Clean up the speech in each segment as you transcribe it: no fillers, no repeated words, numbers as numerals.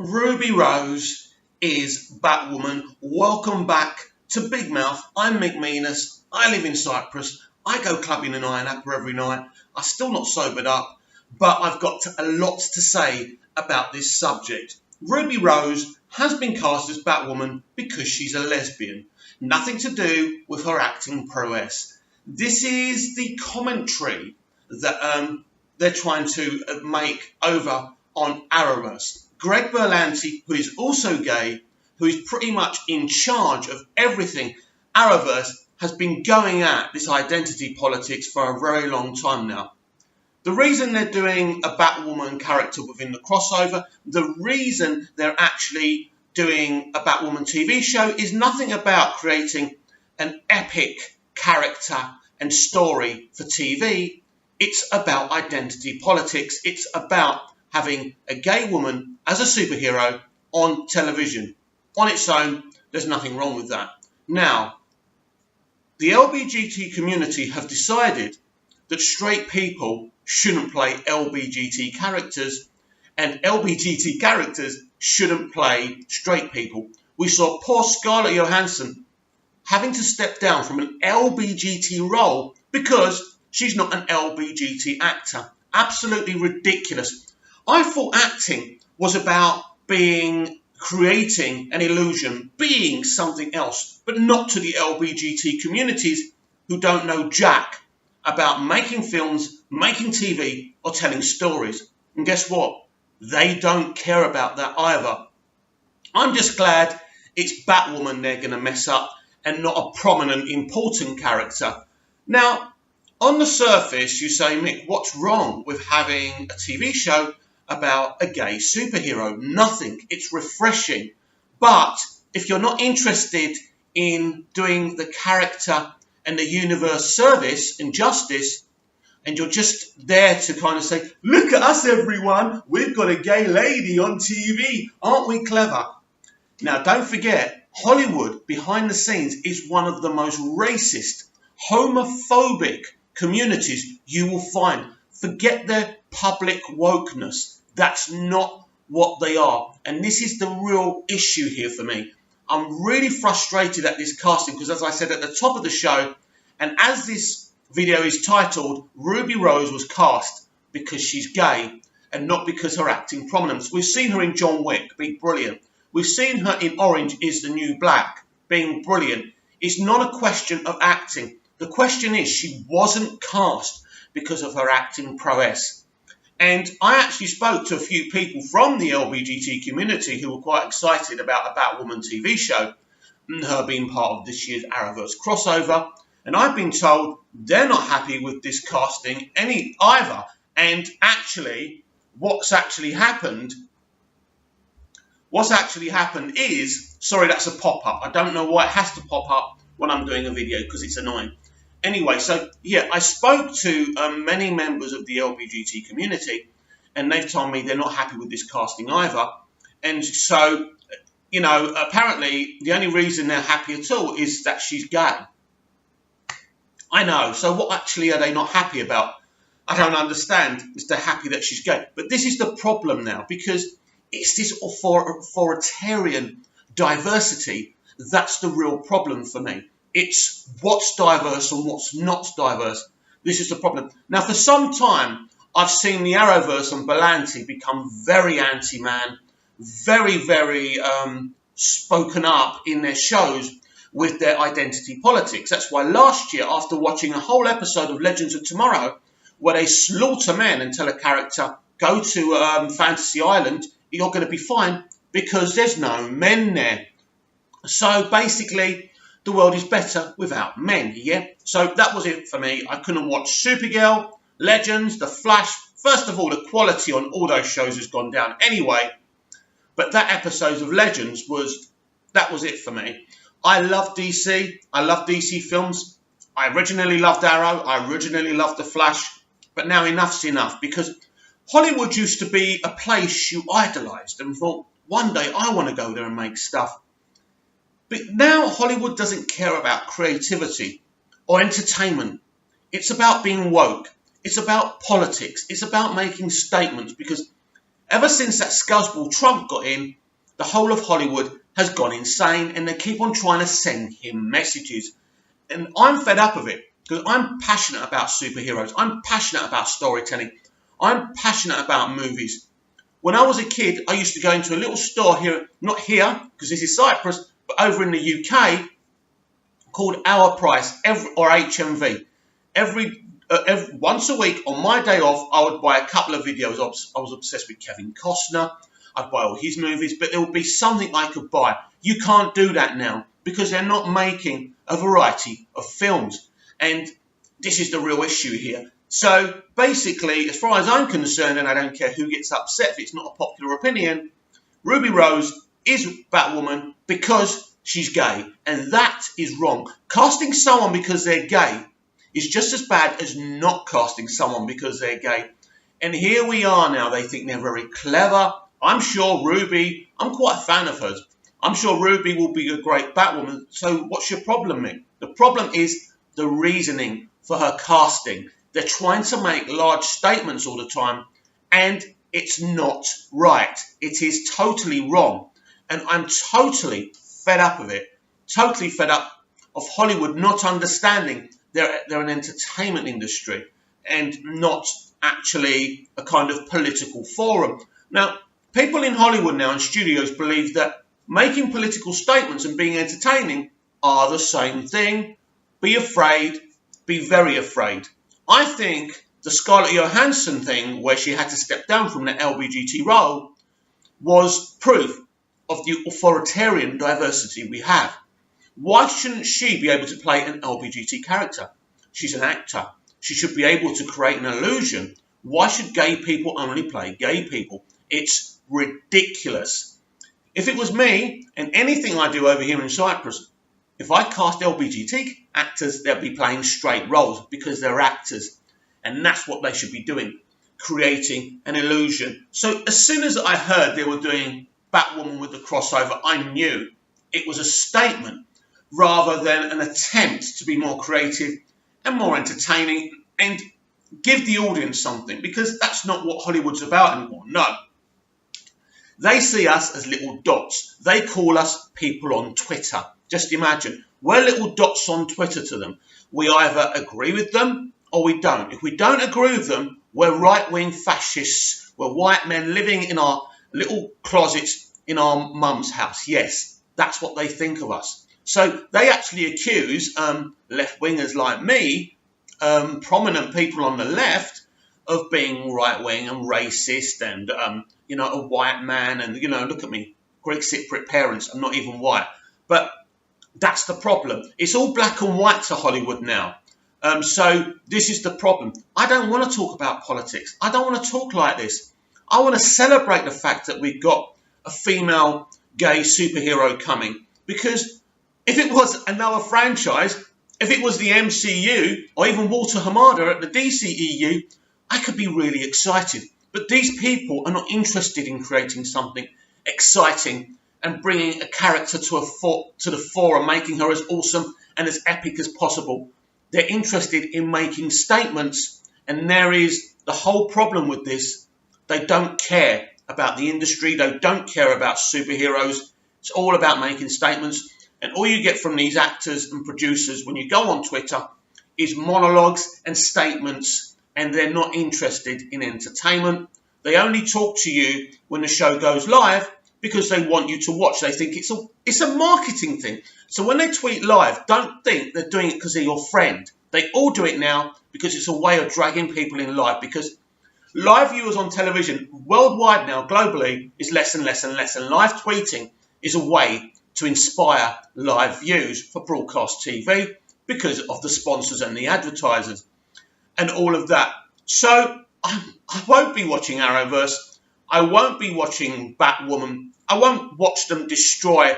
Ruby Rose is Batwoman. Welcome back to Big Mouth. I'm Mick Meanus. I live in Cyprus. I go clubbing in Iron Apple every night. I'm still not sobered up, but I've got a lot to say about this subject. Ruby Rose has been cast as Batwoman because she's a lesbian. Nothing to do with her acting prowess. This is the commentary that they're trying to make over on Arrowverse. Greg Berlanti, who is also gay, who is pretty much in charge of everything Arrowverse, has been going at this identity politics for a very long time now. The reason they're doing a Batwoman character within the crossover, the reason they're actually doing a Batwoman TV show is nothing about creating an epic character and story for TV. It's about identity politics. It's about having a gay woman as a superhero on television. On its own, there's nothing wrong with that. Now, the LGBT community have decided that straight people shouldn't play LGBT characters and LGBT characters shouldn't play straight people. We saw poor Scarlett Johansson having to step down from an LGBT role because she's not an LGBT actor. Absolutely ridiculous. I thought acting was about creating an illusion, being something else, but not to the LGBT communities who don't know jack about making films, making TV, or telling stories. And guess what? They don't care about that either. I'm just glad it's Batwoman they're going to mess up and not a prominent, important character. Now, on the surface, you say, Mick, what's wrong with having a TV show about a gay superhero? Nothing. It's refreshing. But if you're not interested in doing the character and the universe service and justice, and you're just there to kind of say, look at us, everyone. We've got a gay lady on TV. Aren't we clever? Now, don't forget, Hollywood, behind the scenes, is one of the most racist, homophobic communities you will find. Forget their public wokeness. That's not what they are. And this is the real issue here for me. I'm really frustrated at this casting because, as I said at the top of the show, and as this video is titled, Ruby Rose was cast because she's gay and not because her acting prominence. We've seen her in John Wick be brilliant. We've seen her in Orange is the New Black being brilliant. It's not a question of acting. The question is she wasn't cast because of her acting prowess. And I actually spoke to a few people from the LGBT community who were quite excited about a Batwoman TV show and her being part of this year's Arrowverse crossover. And I've been told they're not happy with this casting either. And actually, what's actually happened is, sorry, that's a pop-up. I don't know why it has to pop up when I'm doing a video because it's annoying. Anyway, so yeah, I spoke to many members of the LGBT community and they've told me they're not happy with this casting either. And so, apparently the only reason they're happy at all is that she's gay. I know, so what actually are they not happy about? I don't understand if they're happy that she's gay. But this is the problem now because it's this authoritarian diversity that's the real problem for me. It's what's diverse and what's not diverse. This is the problem. Now, for some time, I've seen the Arrowverse and Berlanti become very anti-man, very, very spoken up in their shows with their identity politics. That's why last year, after watching a whole episode of Legends of Tomorrow, where they slaughter men and tell a character, go to Fantasy Island, you're going to be fine because there's no men there. So basically, the world is better without men, yeah? So that was it for me. I couldn't watch Supergirl, Legends, The Flash. First of all, the quality on all those shows has gone down anyway. But that episode of Legends was it for me. I love DC. I love DC films. I originally loved Arrow. I originally loved The Flash. But now enough's enough because Hollywood used to be a place you idolised and thought, one day I want to go there and make stuff. But now Hollywood doesn't care about creativity or entertainment. It's about being woke. It's about politics. It's about making statements because Ever since that scuzzball Trump got in, the whole of Hollywood has gone insane, and they keep on trying to send him messages. And I'm fed up of it, because I'm passionate about superheroes. I'm passionate about storytelling. I'm passionate about movies. When I was a kid, I used to go into a little store here, not here, because this is Cyprus, but over in the UK, called Our Price, or HMV. Once a week, on my day off, I would buy a couple of videos. I was obsessed with Kevin Costner. I'd buy all his movies, but there would be something I could buy. You can't do that now, because they're not making a variety of films. And this is the real issue here. So basically, as far as I'm concerned, and I don't care who gets upset if it's not a popular opinion, Ruby Rose is Batwoman because she's gay. And that is wrong. Casting someone because they're gay is just as bad as not casting someone because they're gay. And here we are now. They think they're very clever. I'm sure Ruby, I'm quite a fan of hers. I'm sure Ruby will be a great Batwoman. So what's your problem, Mick? The problem is the reasoning for her casting. They're trying to make large statements all the time, and it's not right. It is totally wrong. And I'm totally fed up of it. Totally fed up of Hollywood not understanding they're an entertainment industry and not actually a kind of political forum. Now, people in Hollywood now and studios believe that making political statements and being entertaining are the same thing. Be afraid, be very afraid. I think the Scarlett Johansson thing, where she had to step down from the LGBT role, was proof of the authoritarian diversity we have. Why shouldn't she be able to play an LGBT character? She's an actor. She should be able to create an illusion. Why should gay people only play gay people? It's ridiculous. If it was me, and anything I do over here in Cyprus, if I cast LGBT actors, they'll be playing straight roles because they're actors. And that's what they should be doing, creating an illusion. So as soon as I heard they were doing Batwoman with the crossover, I knew it was a statement rather than an attempt to be more creative and more entertaining and give the audience something, because that's not what Hollywood's about anymore. No. They see us as little dots. They call us people on Twitter. Just imagine, we're little dots on Twitter to them. We either agree with them or we don't. If we don't agree with them, we're right-wing fascists. We're white men living in our little closets in our mum's house. Yes, that's what they think of us. So they actually accuse left-wingers like me, prominent people on the left, of being right-wing and racist and, a white man. And, look at me, Greek Cypriot parents. I'm not even white. But that's the problem. It's all black and white to Hollywood now. So this is the problem. I don't want to talk about politics. I don't want to talk like this. I want to celebrate the fact that we've got a female gay superhero coming. Because if it was another franchise, if it was the MCU or even Walter Hamada at the DCEU, I could be really excited. But these people are not interested in creating something exciting and bringing a character to the fore and making her as awesome and as epic as possible. They're interested in making statements, and there is the whole problem with this. They don't care about the industry. They don't care about superheroes. It's all about making statements. And all you get from these actors and producers when you go on Twitter is monologues and statements, and they're not interested in entertainment. They only talk to you when the show goes live because they want you to watch. They think it's a marketing thing. So when they tweet live, don't think they're doing it because they're your friend. They all do it now because it's a way of dragging people in live, because live viewers on television worldwide now, globally, is less and less and less. And live tweeting is a way to inspire live views for broadcast TV because of the sponsors and the advertisers and all of that. So I won't be watching Arrowverse. I won't be watching Batwoman. I won't watch them destroy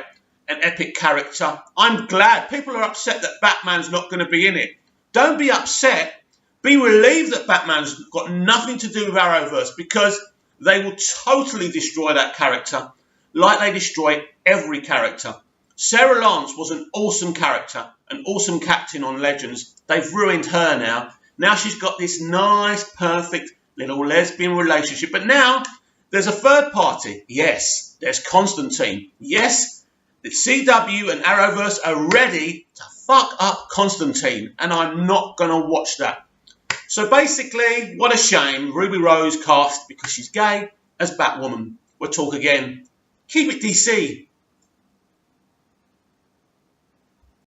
an epic character. I'm glad. People are upset that Batman's not going to be in it. Don't be upset. Be relieved that Batman's got nothing to do with Arrowverse, because they will totally destroy that character like they destroy every character. Sarah Lance was an awesome character, an awesome captain on Legends. They've ruined her now. Now she's got this nice, perfect little lesbian relationship. But now There's a third party. Yes, there's Constantine. Yes, the CW and Arrowverse are ready to fuck up Constantine, and I'm not going to watch that. So basically, what a shame Ruby Rose cast because she's gay as Batwoman. We'll talk again. Keep it DC.